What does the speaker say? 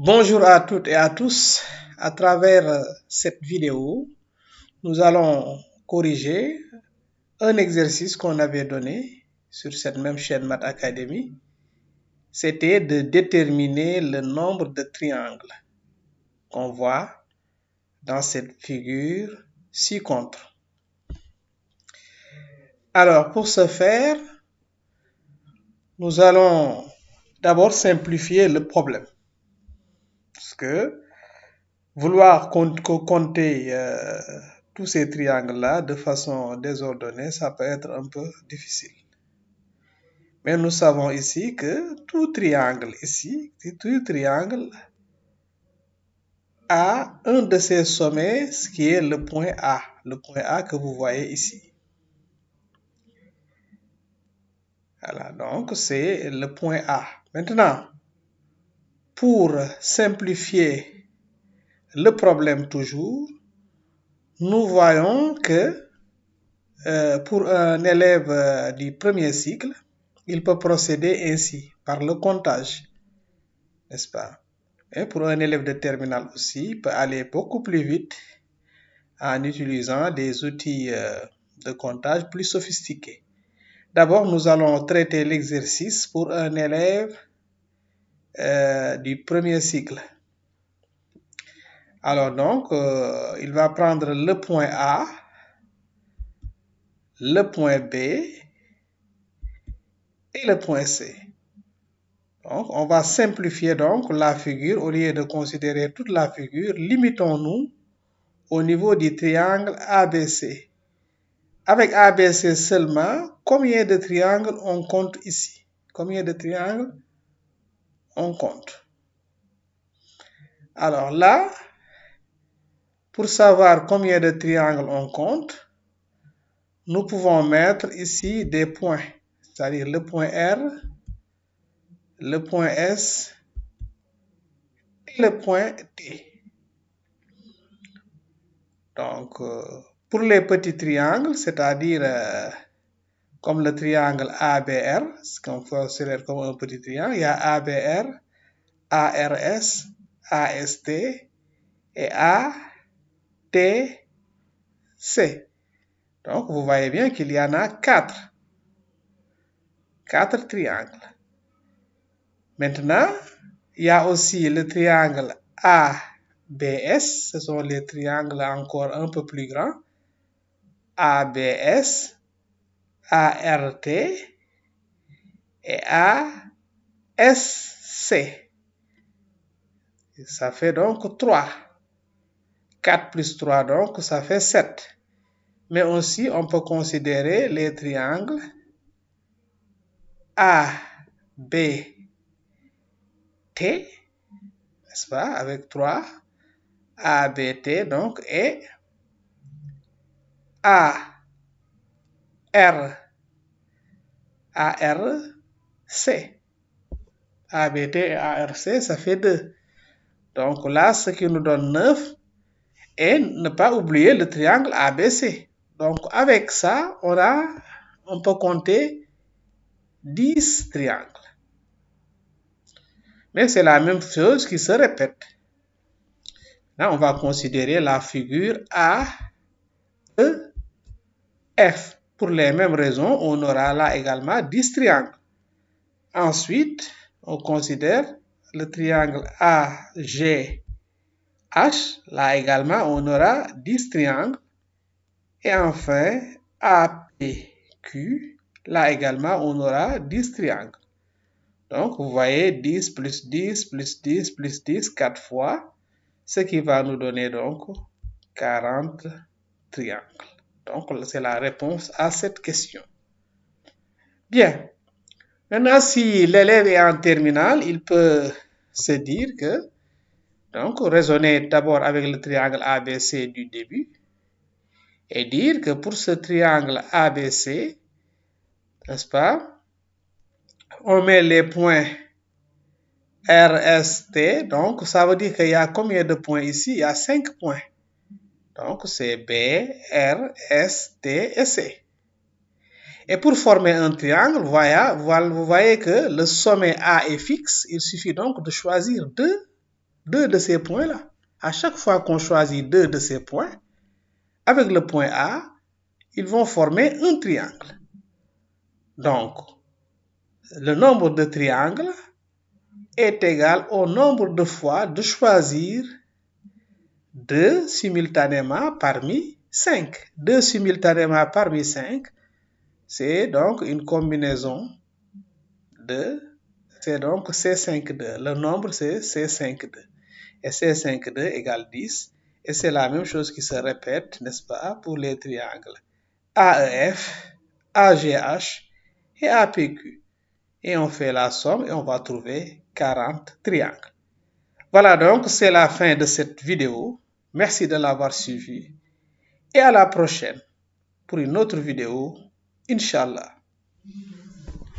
Bonjour à toutes et à tous. À travers cette vidéo, nous allons corriger un exercice qu'on avait donné sur cette même chaîne Math Academy. C'était de déterminer le nombre de triangles qu'on voit dans cette figure ci-contre. Alors, pour ce faire, nous allons d'abord simplifier le problème. Parce que vouloir compter tous ces triangles-là de façon désordonnée, ça peut être un peu difficile. Mais nous savons ici que tout triangle a un de ses sommets, ce qui est le point A que vous voyez ici. Voilà, donc c'est le point A. Maintenant, pour simplifier le problème toujours, nous voyons que pour un élève du premier cycle, il peut procéder ainsi, par le comptage, n'est-ce pas? Et pour un élève de terminale aussi, il peut aller beaucoup plus vite en utilisant des outils de comptage plus sophistiqués. D'abord, nous allons traiter l'exercice pour un élève du premier cycle. Alors donc, il va prendre le point A, le point B et le point C. Donc, on va simplifier donc la figure. Au lieu de considérer toute la figure, limitons-nous au niveau du triangle ABC. Avec ABC seulement, combien de triangles on compte ici? Combien de triangles on compte? Alors là, pour savoir combien de triangles on compte, nous pouvons mettre ici des points, c'est-à-dire le point R, le point S et le point T. Donc, pour les petits triangles, c'est-à-dire comme le triangle ABR, ce qu'on considère comme un petit triangle, il y a ABR, ARS, AST et ATC. Donc, vous voyez bien qu'il y en a 4 triangles. Maintenant, il y a aussi le triangle ABS, ce sont les triangles encore un peu plus grands. ABS, ART et ASC. Ça fait donc 3. 4 plus 3, donc ça fait 7. Mais aussi, on peut considérer les triangles ABT, n'est-ce pas, avec 3, ABT donc, et ARC. ABT et ARC, ça fait 2. Donc là, ce qui nous donne 9. Et ne pas oublier le triangle ABC. Donc avec ça, on peut compter 10 triangles. Mais c'est la même chose qui se répète. Là, on va considérer la figure AEF. Pour les mêmes raisons, on aura là également 10 triangles. Ensuite, on considère le triangle AGH. Là également, on aura 10 triangles. Et enfin, APQ. Là également, on aura 10 triangles. Donc, vous voyez 10 plus 10 plus 10 plus 10, 4 fois, ce qui va nous donner donc 40 triangles. Donc, c'est la réponse à cette question. Bien. Maintenant, si l'élève est en terminale, il peut se dire que, donc, raisonner d'abord avec le triangle ABC du début et dire que pour ce triangle ABC, n'est-ce pas, on met les points RST, donc ça veut dire qu'il y a combien de points ici? Il y a 5 points. Donc c'est B, R, S, T et C. Et pour former un triangle, vous voyez que le sommet A est fixe. Il suffit donc de choisir 2 deux de ces points-là. À chaque fois qu'on choisit deux de ces points, avec le point A, ils vont former un triangle. Donc, le nombre de triangles est égal au nombre de fois de choisir 2 simultanément parmi 5. 2 simultanément parmi 5, c'est donc une combinaison de, c'est donc C5,2. Le nombre, c'est C5,2. Et C5,2 égale 10. Et c'est la même chose qui se répète, n'est-ce pas, pour les triangles AEF, AGH et APQ. Et on fait la somme et on va trouver 40 triangles. Voilà donc, c'est la fin de cette vidéo. Merci de l'avoir suivi. Et à la prochaine pour une autre vidéo, Inch'Allah.